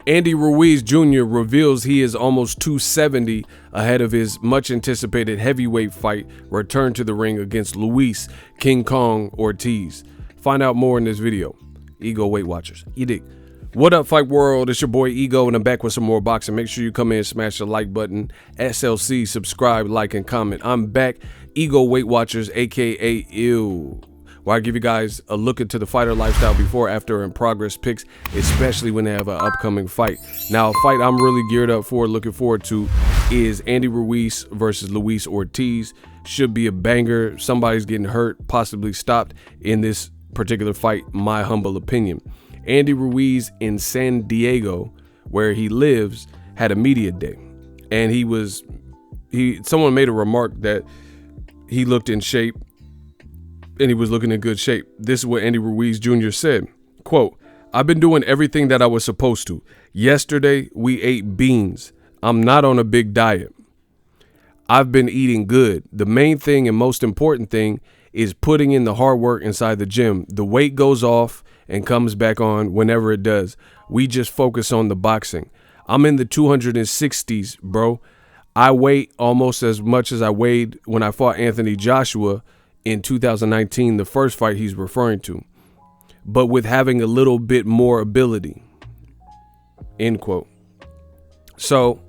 Andy Ruiz Jr. reveals he is almost 270 ahead of his much anticipated heavyweight fight return to the ring against Luis King Kong Ortiz. Find out more in this video. Ego Weight Watchers. You dig? What up, Fight World? It's your boy Ego, and I'm back with some more boxing. Make sure you come in and smash the like button. SLC, subscribe, like, and comment. I'm back. Ego Weight Watchers, aka Ew, where I give you guys a look into the fighter lifestyle before, after, and progress picks, especially when they have an upcoming fight. Now, a fight I'm really geared up for, looking forward to, is Andy Ruiz versus Luis Ortiz. Should be a banger. Somebody's getting hurt, possibly stopped in this particular fight, my humble opinion. Andy Ruiz in San Diego, where he lives, had a media day, and someone made a remark that he looked in shape, and he was looking in good shape. This is what Andy Ruiz Jr. said, quote, "I've been doing everything that I was supposed to. Yesterday, we ate beans. I'm not on a big diet. I've been eating good. The main thing and most important thing is putting in the hard work inside the gym. The weight goes off and comes back on whenever it does. We just focus on the boxing. I'm in the 260s, bro. I weigh almost as much as I weighed when I fought Anthony Joshua in 2019, the first fight he's referring to, but with having a little bit more ability," end quote. So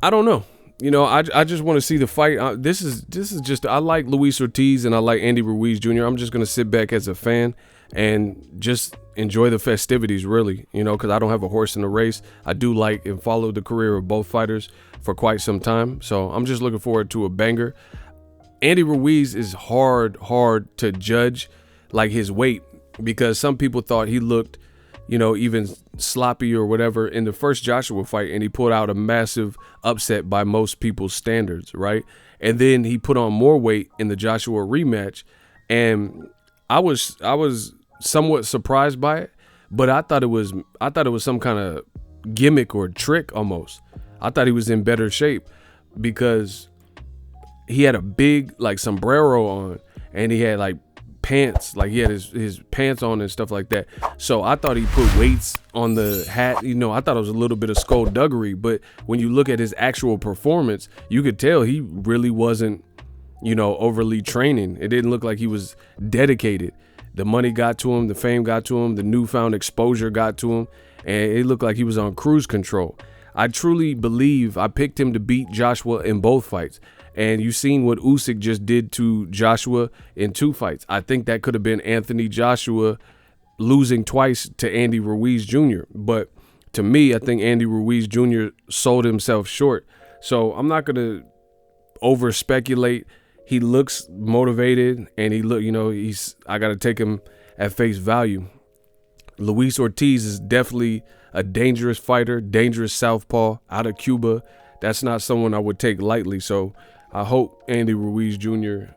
I don't know. You know, I just want to see the fight. This is just, I like Luis Ortiz and I like Andy Ruiz Jr. I'm just going to sit back as a fan and just enjoy the festivities, really, you know, because I don't have a horse in the race. I do like and follow the career of both fighters for quite some time. So I'm just looking forward to a banger. Andy Ruiz is hard to judge, like his weight, because some people thought he looked, you know, even sloppy or whatever in the first Joshua fight, and he put out a massive upset by most people's standards, right? And then he put on more weight in the Joshua rematch, and I was somewhat surprised by it, but I thought it was some kind of gimmick or trick almost. I thought he was in better shape because he had a big like sombrero on, and he had like pants, like he had his pants on and stuff like that. So I thought he put weights on the hat. You know, I thought it was a little bit of skullduggery, but when you look at his actual performance, you could tell he really wasn't, you know, overly training. It didn't look like he was dedicated. The money got to him, the fame got to him, the newfound exposure got to him, and it looked like he was on cruise control. I truly believe I picked him to beat Joshua in both fights. And you've seen what Usyk just did to Joshua in 2 fights. I think that could have been Anthony Joshua losing twice to Andy Ruiz Jr. But to me, I think Andy Ruiz Jr. sold himself short. So I'm not going to over speculate. He looks motivated, and I got to take him at face value. Luis Ortiz is definitely a dangerous fighter, dangerous southpaw out of Cuba. That's not someone I would take lightly. So I hope Andy Ruiz Jr.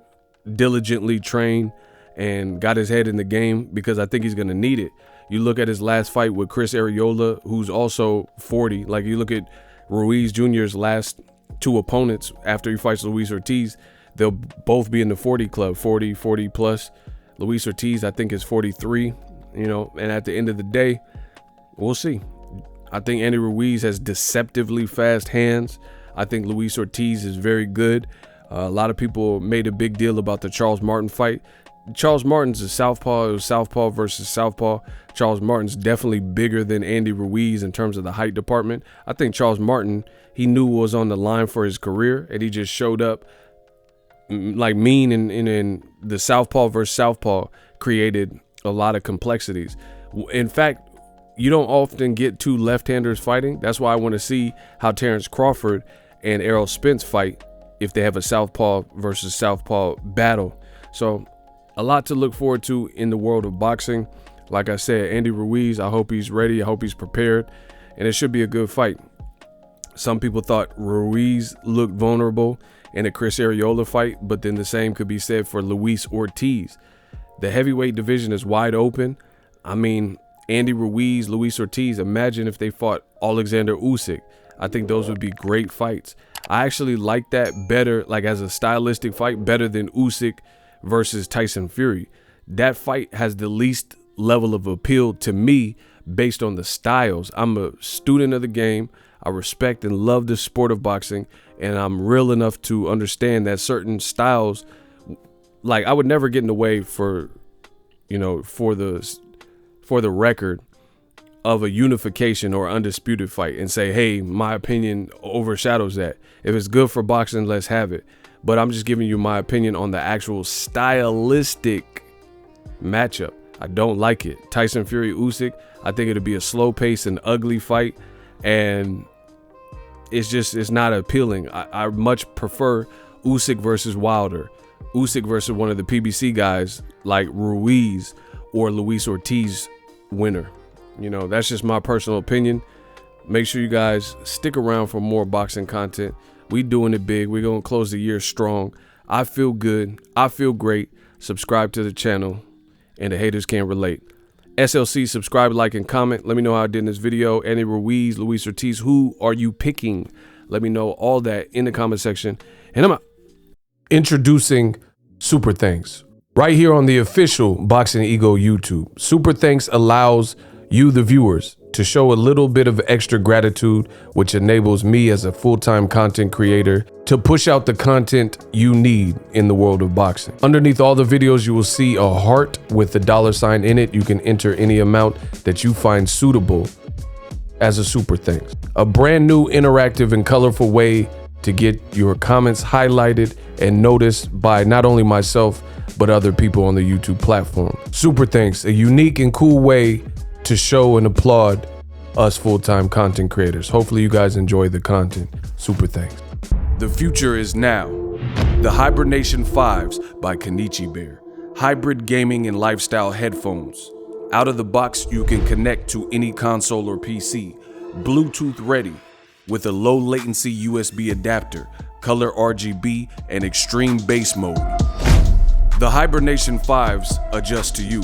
diligently trained and got his head in the game, because I think he's going to need it. You look at his last fight with Chris Arreola, who's also 40. Like, you look at Ruiz Jr.'s last 2 opponents after he fights Luis Ortiz, they'll both be in the 40 club, 40 plus. Luis Ortiz, I think, is 43, you know, and at the end of the day, we'll see. I think Andy Ruiz has deceptively fast hands. I think Luis Ortiz is very good. A lot of people made a big deal about the Charles Martin fight. Charles Martin's a southpaw. It was southpaw versus southpaw. Charles Martin's definitely bigger than Andy Ruiz in terms of the height department. I think Charles Martin, he knew what was on the line for his career, and he just showed up like mean, and the southpaw versus southpaw created a lot of complexities. In fact, you don't often get 2 left-handers fighting. That's why I want to see how Terrence Crawford and Errol Spence fight if they have a southpaw versus southpaw battle. So a lot to look forward to in the world of boxing. Like I said, Andy Ruiz, I hope he's ready. I hope he's prepared, and it should be a good fight. Some people thought Ruiz looked vulnerable in a Chris Arreola fight, but then the same could be said for Luis Ortiz. The heavyweight division is wide open. I mean, Andy Ruiz, Luis Ortiz, imagine if they fought Alexander Usyk. I think those would be great fights. I actually like that better, like as a stylistic fight, better than Usyk versus Tyson Fury. That fight has the least level of appeal to me based on the styles. I'm a student of the game. I respect and love the sport of boxing, and I'm real enough to understand that certain styles, like I would never get in the way for the record of a unification or undisputed fight and say, hey, my opinion overshadows that. If it's good for boxing, let's have it. But I'm just giving you my opinion on the actual stylistic matchup. I don't like it. Tyson Fury Usyk, I think it'll be a slow pace and ugly fight, and it's not appealing. I much prefer Usyk versus Wilder, Usyk versus one of the PBC guys like Ruiz or Luis Ortiz winner. That's just my personal opinion. Make sure you guys stick around for more boxing content. We doing it big. We're going to close the year strong. I feel good. I feel great. Subscribe to the channel, and the haters can't relate. SLC, subscribe, like, and comment. Let me know how I did in this video. Andy Ruiz, Luis Ortiz, who are you picking? Let me know all that in the comment section. And I'm introducing Super Thanks right here on the official Boxing Ego YouTube. Super Thanks allows you, the viewers, to show a little bit of extra gratitude, which enables me as a full-time content creator to push out the content you need in the world of boxing. Underneath all the videos, you will see a heart with the $sign in it. You can enter any amount that you find suitable as a super thanks. A brand new interactive and colorful way to get your comments highlighted and noticed by not only myself, but other people on the YouTube platform. Super thanks, a unique and cool way to show and applaud us full-time content creators. Hopefully you guys enjoy the content. Super thanks. The future is now. The Hibernation 5s by Kenichi Bear. Hybrid gaming and lifestyle headphones. Out of the box, you can connect to any console or PC. Bluetooth ready with a low latency USB adapter, color RGB, and extreme bass mode. The Hibernation 5s adjust to you.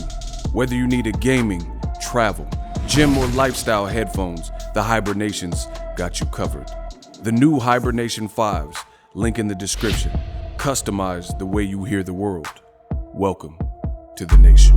Whether you need a gaming, travel, gym, or lifestyle headphones, the Hibernations got you covered. The new Hibernation 5s, link in the description. Customize the way you hear the world. Welcome to the nation.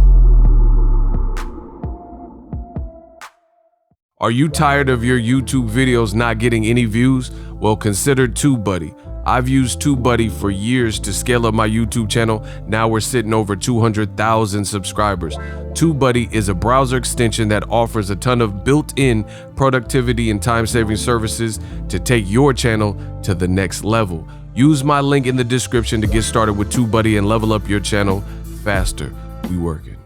Are you tired of your YouTube videos not getting any views? Well, consider TubeBuddy. I've used TubeBuddy for years to scale up my YouTube channel. Now we're sitting over 200,000 subscribers. TubeBuddy is a browser extension that offers a ton of built-in productivity and time-saving services to take your channel to the next level. Use my link in the description to get started with TubeBuddy and level up your channel faster. We working.